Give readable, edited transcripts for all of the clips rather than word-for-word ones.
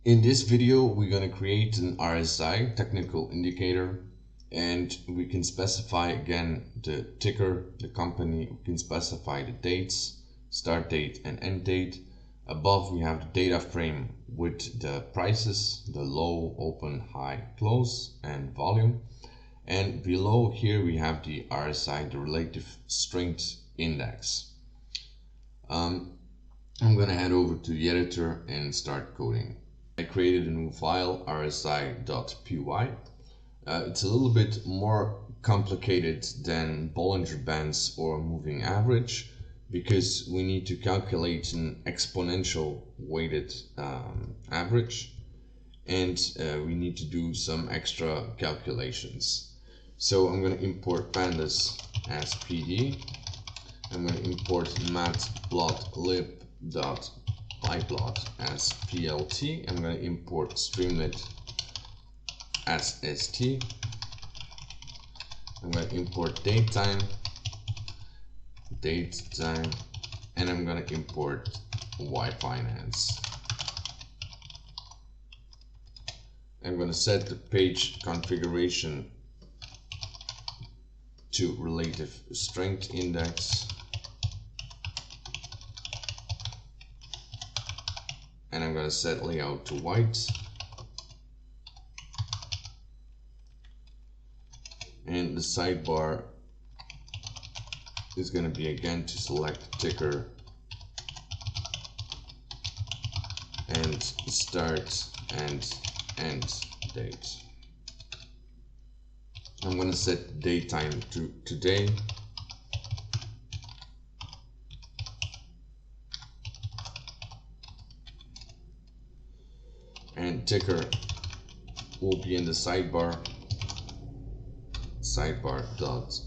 In this video, we're going to create an RSI technical indicator, and we can specify again the ticker, the company. We can specify the dates, start date and end date. Above we have the data frame with the prices, the low, open, high, close, and volume. And below here we have the RSI, the relative strength index. I'm going to head over to the editor and start coding. I created a new file, rsi.py. It's a little bit more complicated than Bollinger Bands or moving average, because we need to calculate an exponential weighted average, and we need to do some extra calculations. So I'm going to import pandas as PD. I'm going to import matplotlib.pyplot as plt. I'm going to import Streamlit as st. I'm going to import datetime, and I'm going to import yfinance. I'm going to set the page configuration to relative strength index, and I'm going to set layout to white, and the sidebar is going to be again to select ticker and start and end date. I'm going to set datetime to today, and ticker will be in the sidebar dot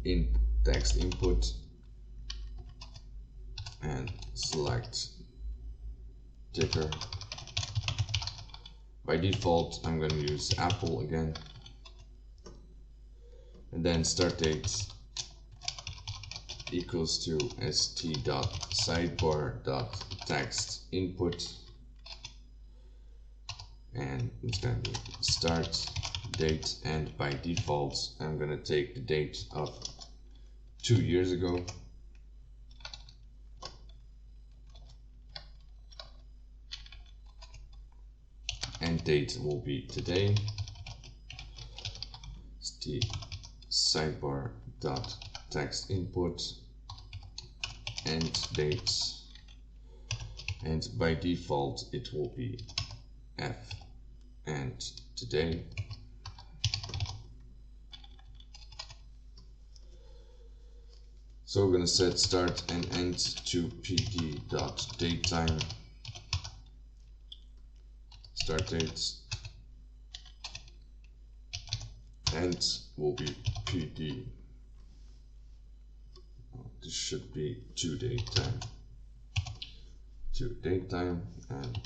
in text input, and select ticker. By default I'm going to use Apple again, and then start date equals to st.sidebar.text input, and it's going to be start date, and by default I'm going to take the date of 2 years ago, and date will be today. Sidebar dot text input and dates, and by default it will be F and today. So we're going to set start and end to pd.datetime, start date, and will be pd. This should be to datetime, and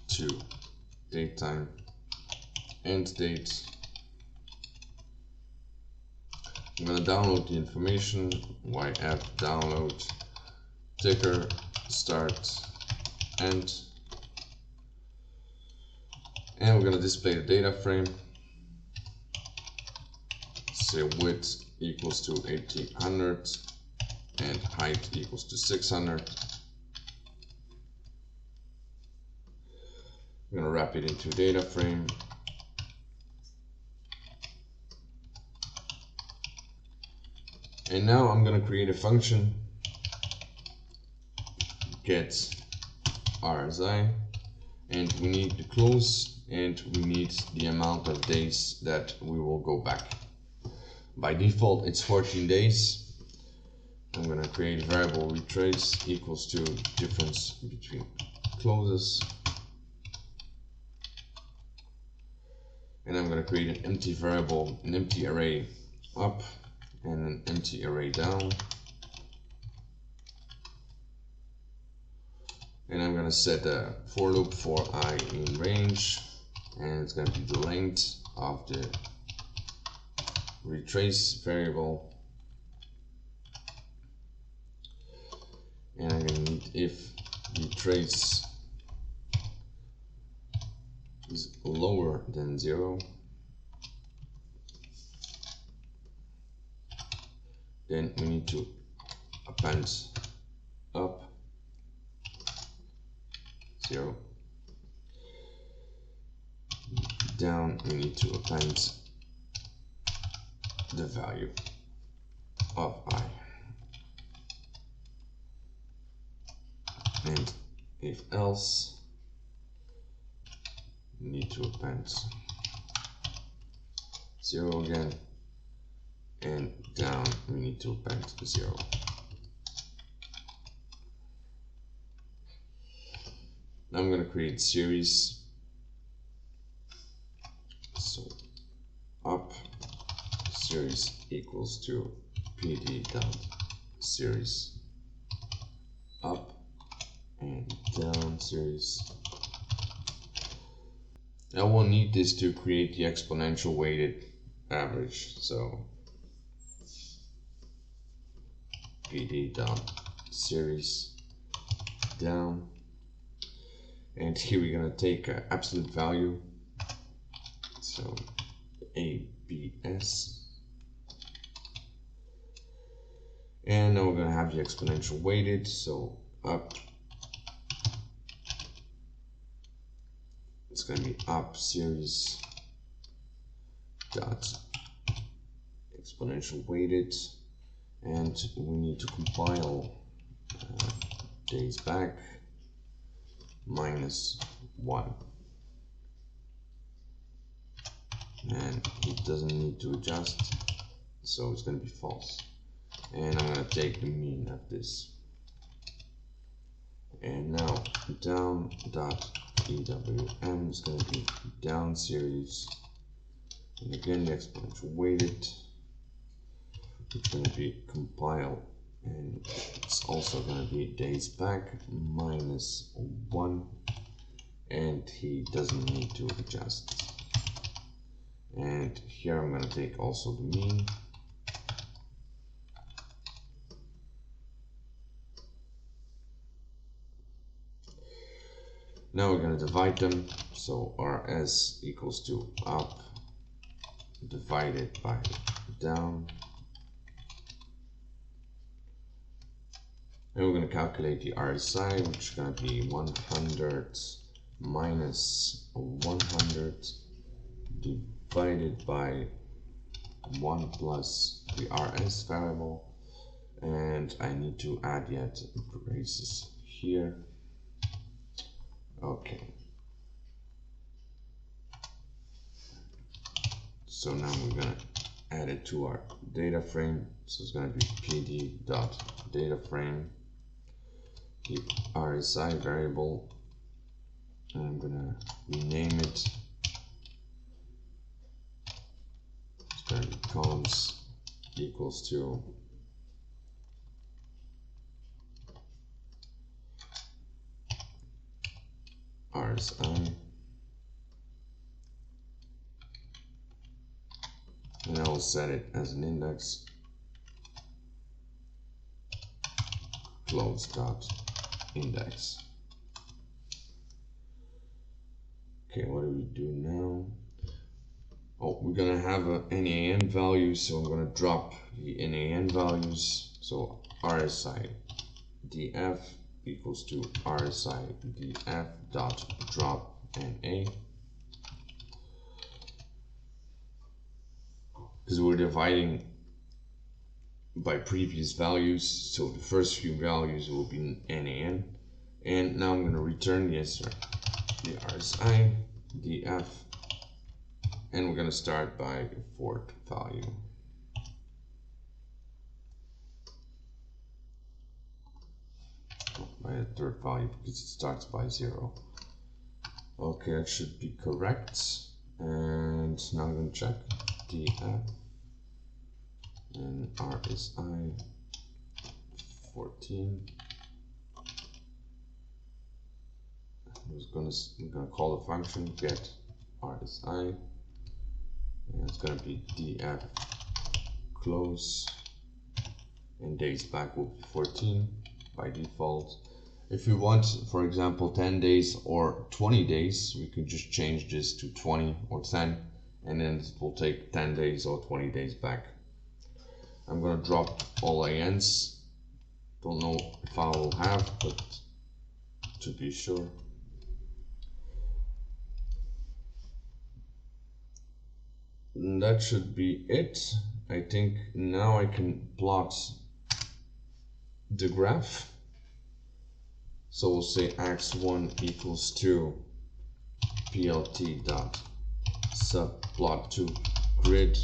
to datetime, end date. I'm going to download the information, yf download, ticker, start, end, and we're going to display the data frame. Say width equals to 1800 and height equals to 600. I'm going to wrap it into a data frame. And now I'm going to create a function, get RSI, and we need the close, and we need the amount of days that we will go back. By default it's 14 days. I'm going to create a variable retrace equals to difference between closes, and I'm going to create an empty variable, an empty array up and an empty array down, and I'm going to set a for loop for I in range, and it's going to be the length of the retrace variable, and I'm going to need if retrace is lower than 0, then we need to append up 0. Down, we need to append the value of I. And if else, we need to append 0 again, and down we need to append 0. Now I'm going to create series. So up series equals to pd dot series up and down series. I will need this to create the exponential weighted average. So pd dot series down, and here we're gonna take an absolute value. So ABS, and now we're gonna have the exponential weighted. So up, it's going to be up series dot exponential weighted, and we need to compile days back minus 1, and it doesn't need to adjust, so it's going to be false. And I'm going to take the mean of this, and now down dot EWM is going to be down series, and again the exponential weighted. It's going to be compile, and it's also going to be days back minus 1, and he doesn't need to adjust. And here I'm going to take also the mean, now we're going to divide them. So RS equals to up divided by down, and we're going to calculate the RSI, which is going to be 100 minus 100 divided by 1 plus the RS variable, and I need to add yet braces here. Okay, so now we're going to add it to our data frame. So it's going to be pd dot data frame, the RSI variable, and I'm going to rename it. It's going to be cons equals to RSI, and I will set it as an index close dot index. Okay, what do we do now? Oh, we're gonna have a NaN value, so I'm gonna drop the NaN values. So RSI df equals to RSI df dot drop Na, because we're dividing by previous values, so the first few values will be NaN, and now I'm going to return the answer, the RSI df, and we're going to start by the fourth value. By the third value, because it starts by 0. Okay, that should be correct. And now I'm going to check df and RSI 14. I'm gonna call the function get RSI, and it's gonna be df close, and days back will be 14 by default, If we want, for example, 10 days or 20 days, we could just change this to 20 or 10, and then it will take 10 days or 20 days back. I'm gonna drop all ANs. Don't know if I will have, but to be sure. And that should be it. I think now I can plot the graph. So we'll say x1 equals to plt dot subplot to grid,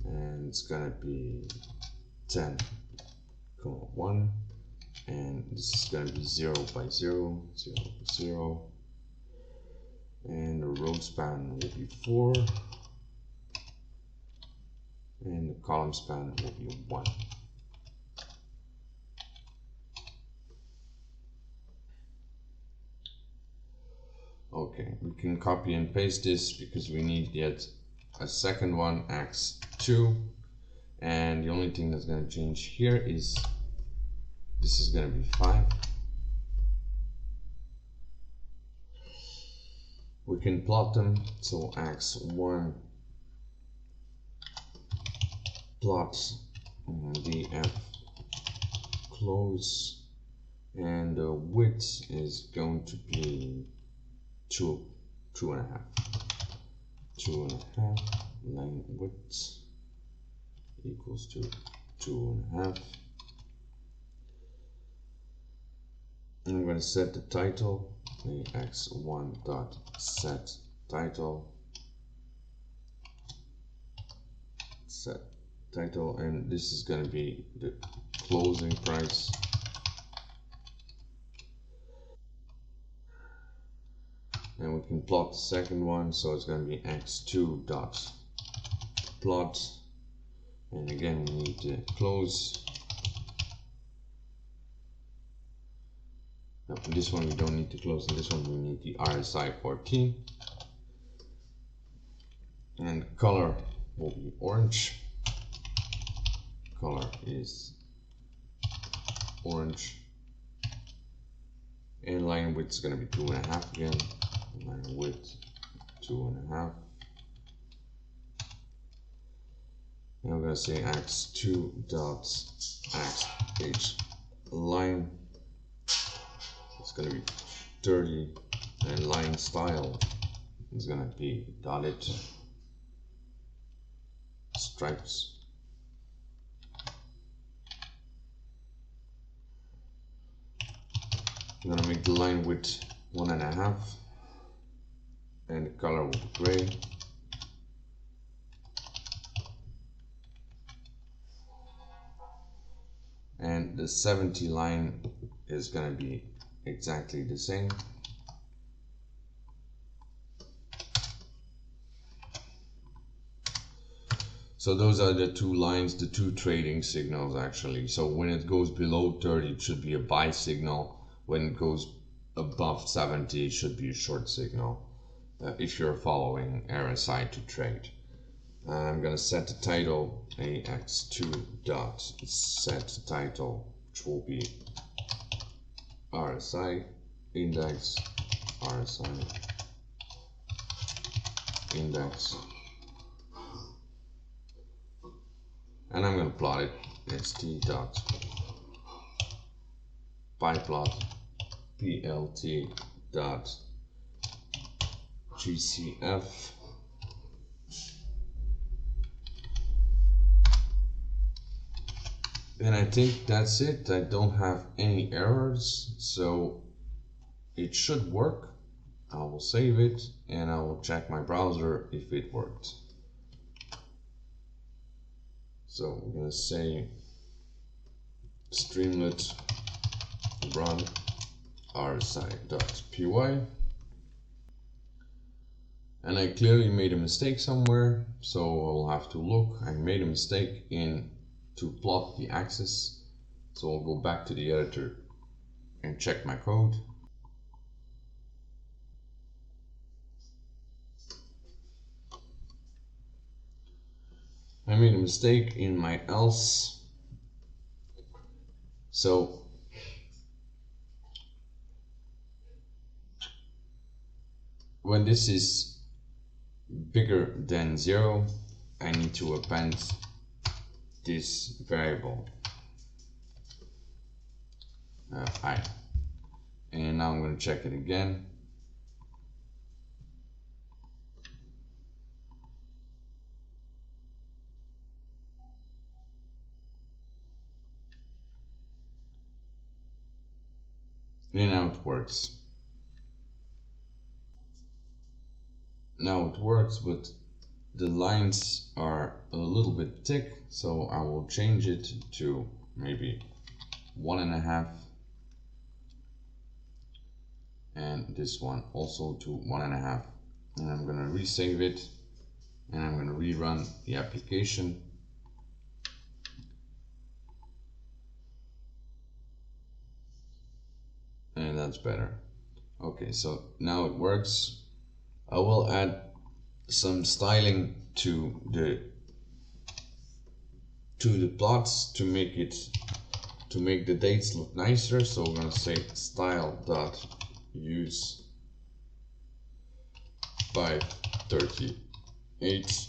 and it's gonna be 10,1, and this is gonna be 0 by 0, 0 by 0, and the row span will be 4, and the column span will be 1. Okay, we can copy and paste this because we need yet a second one, x2, and the only thing that's going to change here is this is going to be 5. We can plot them, so x1 plot df close, and the width is going to be 2.5 line width equals to 2.5. I'm going to set the title, the x1 dot set title, and this is going to be the closing price. And we can plot the second one, so it's going to be x2 dot plot, and again we need to close. No, this one we don't need to close, and this one we need the RSI 14, and color will be orange. Color is orange, and line width is going to be 2.5 again. Line width 2.5, and I'm going to say x2 dot xh line. It's going to be 30, and line style is going to be dotted stripes. I'm going to make the line width 1.5, and the color will be gray. And the 70 line is going to be exactly the same. So those are the two lines, the two trading signals actually. So when it goes below 30, it should be a buy signal. When it goes above 70, it should be a short signal. If you're following RSI to trade. I'm going to set the title ax2 dot set title, which will be RSI index, RSI index, and I'm going to plot it st dot pyplot plt dot GCF, and I think that's it. I don't have any errors, so it should work. I will save it and I will check my browser if it worked. So I'm gonna say Streamlit run rsi.py, and I clearly made a mistake somewhere, so I'll have to look. I made a mistake in to plot the axis, so I'll go back to the editor and check my code. I made a mistake in my else, so when this is bigger than 0, I need to append this variable I. And now I'm going to check it again. And now it works. Now it works, but the lines are a little bit thick, so I will change it to maybe 1.5, and this one also to 1.5. And I'm gonna resave it, and I'm gonna rerun the application. And that's better. Okay, so now it works. I will add some styling to the plots to make the dates look nicer. So we're gonna say style.use 538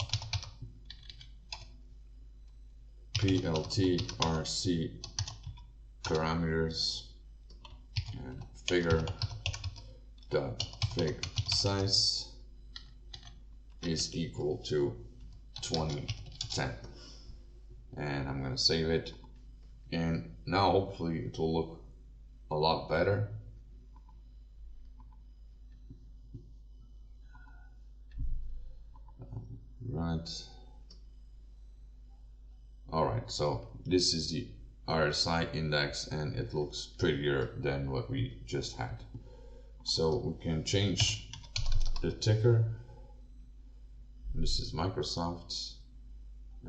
plt rc parameters and figure.fig size is equal to 2010, and I'm gonna save it, and now hopefully it will look a lot better. Right. Alright, so this is the RSI index, and it looks prettier than what we just had. So we can change the ticker. This is Microsoft,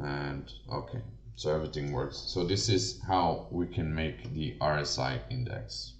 and okay, so everything works. So this is how we can make the RSI index.